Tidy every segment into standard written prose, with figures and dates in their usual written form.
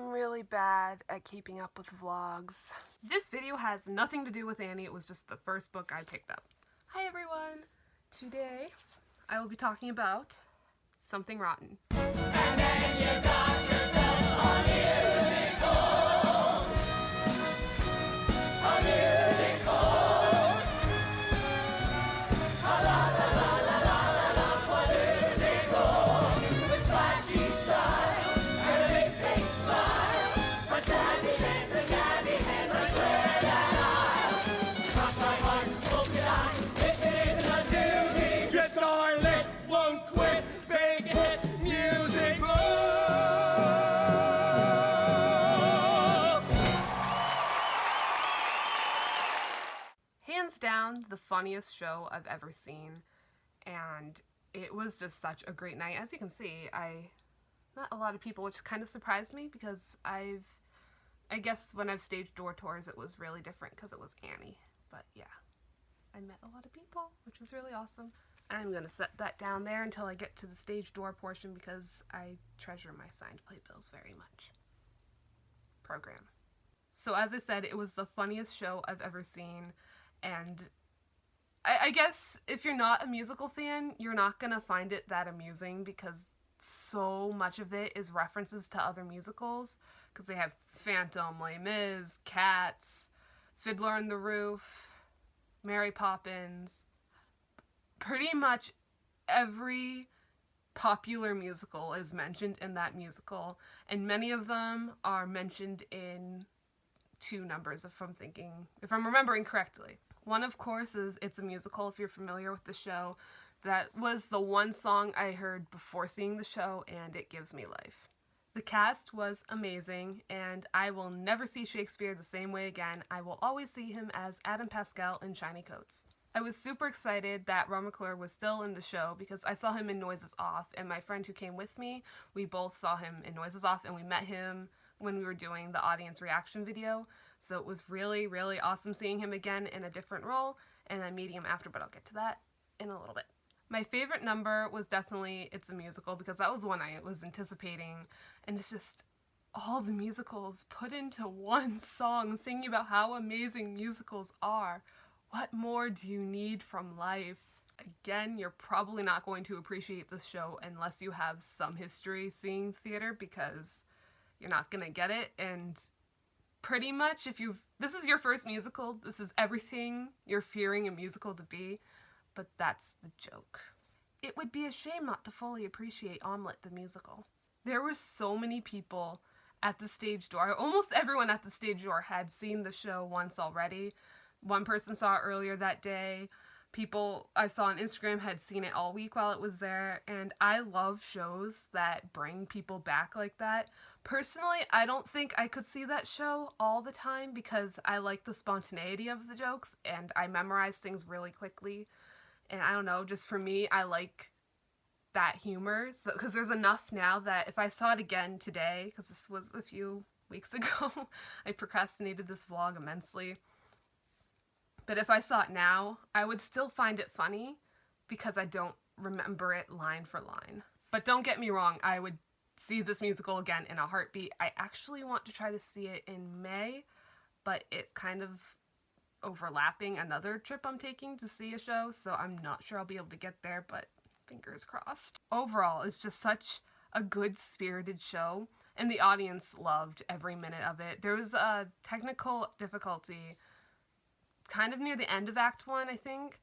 I'm really bad at keeping up with vlogs. This video has nothing to do with Annie, it was just the first book I picked up. Hi everyone! Today I will be talking about Something Rotten. And then you got yourself a musical! A musical! A la la la la la la la, a musical! With flashy style and a big fake smile, a snazzy dance and jazzy hands, I swear that I'll cross my heart, hope you die, if it isn't a doozy. Your starlet won't quit, big hit musical! Hands down, the funniest show I've ever seen, and it was just such a great night. As you can see, I met a lot of people, which kind of surprised me because I guess when I've staged door tours it was really different because it was Annie. But yeah, I met a lot of people, which was really awesome. I'm gonna set that down there until I get to the stage door portion because I treasure my signed playbills very much. Program. So as I said, it was the funniest show I've ever seen, and I guess if you're not a musical fan, you're not gonna find it that amusing because so much of it is references to other musicals, because they have Phantom, Les Mis, Cats, Fiddler on the Roof, Mary Poppins. Pretty much every popular musical is mentioned in that musical, and many of them are mentioned in two numbers if I'm remembering correctly. One, of course, is It's a Musical, if you're familiar with the show. That was the one song I heard before seeing the show, and it gives me life. The cast was amazing, and I will never see Shakespeare the same way again. I will always see him as Adam Pascal in shiny coats. I was super excited that Ron McClure was still in the show because I saw him in Noises Off, and my friend who came with me, we both saw him in Noises Off, and we met him when we were doing the audience reaction video. So it was really, really awesome seeing him again in a different role, and then meeting him after, but I'll get to that in a little bit. My favorite number was definitely It's a Musical because that was the one I was anticipating, and it's just all the musicals put into one song singing about how amazing musicals are. What more do you need from life? Again, you're probably not going to appreciate this show unless you have some history seeing theater because you're not gonna get it, and pretty much if this is your first musical, this is everything you're fearing a musical to be, but that's the joke. It would be a shame not to fully appreciate Omelette the musical. There were so many people at the stage door. Almost everyone at the stage door had seen the show once already. One person saw it earlier that day. People I saw on Instagram had seen it all week while it was there, and I love shows that bring people back like that. Personally, I don't think I could see that show all the time because I like the spontaneity of the jokes and I memorize things really quickly. And I don't know, just for me, I like that humor. So, because there's enough now that if I saw it again today, because this was a few weeks ago, I procrastinated this vlog immensely. But if I saw it now, I would still find it funny because I don't remember it line for line. But don't get me wrong, I would see this musical again in a heartbeat. I actually want to try to see it in May, but it's kind of overlapping another trip I'm taking to see a show, so I'm not sure I'll be able to get there, but fingers crossed. Overall, it's just such a good spirited show, and the audience loved every minute of it. There was a technical difficulty kind of near the end of Act 1, I think,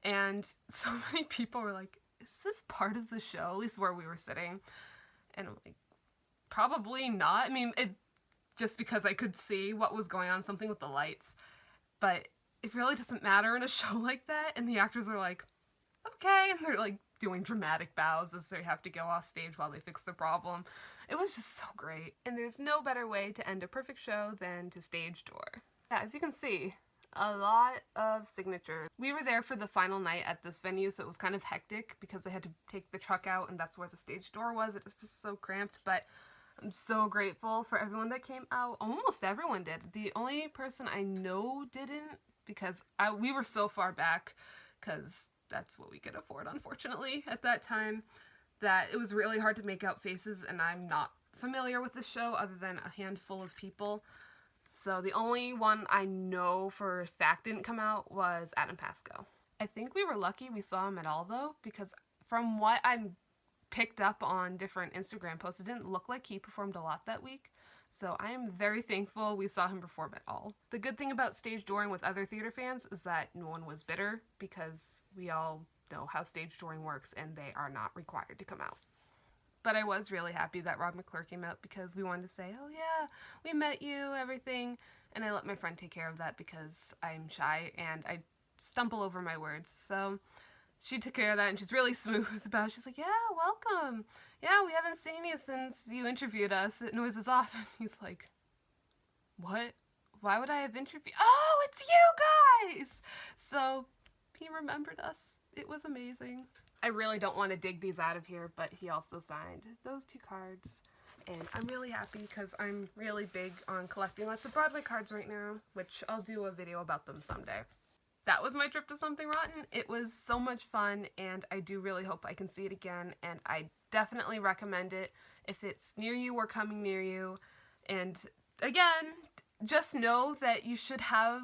and so many people were like, is this part of the show? At least where we were sitting. And I'm like, probably not. I mean, just because I could see what was going on, something with the lights. But it really doesn't matter in a show like that, and the actors are like, okay, and they're like doing dramatic bows as they have to go off stage while they fix the problem. It was just so great. And there's no better way to end a perfect show than to stage door. Yeah, as you can see, a lot of signatures. We were there for the final night at this venue, so it was kind of hectic because they had to take the truck out and that's where the stage door was. It was just so cramped, but I'm so grateful for everyone that came out. Almost everyone did. The only person I know didn't, because we were so far back, because that's what we could afford, unfortunately, at that time, that it was really hard to make out faces, and I'm not familiar with the show other than a handful of people. So the only one I know for a fact didn't come out was Adam Pasco. I think we were lucky we saw him at all though, because from what I picked up on different Instagram posts, it didn't look like he performed a lot that week. So I am very thankful we saw him perform at all. The good thing about stage touring with other theater fans is that no one was bitter, because we all know how stage touring works and they are not required to come out. But I was really happy that Rob McClure came out, because we wanted to say, oh yeah, we met you, everything. And I let my friend take care of that because I'm shy and I stumble over my words. So she took care of that, and she's really smooth about it. She's like, yeah, welcome. Yeah, we haven't seen you since you interviewed us at Noises Off. And he's like, what? Why would I have interviewed? Oh, it's you guys! So he remembered us. It was amazing. I really don't want to dig these out of here, but he also signed those 2 cards. And I'm really happy because I'm really big on collecting lots of Broadway cards right now, which I'll do a video about them someday. That was my trip to Something Rotten. It was so much fun, and I do really hope I can see it again, and I definitely recommend it if it's near you or coming near you. And again, just know that you should have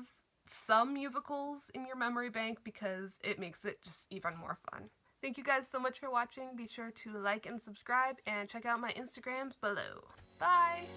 some musicals in your memory bank, because it makes it just even more fun. Thank you guys so much for watching. Be sure to like and subscribe, and check out my Instagrams below. Bye!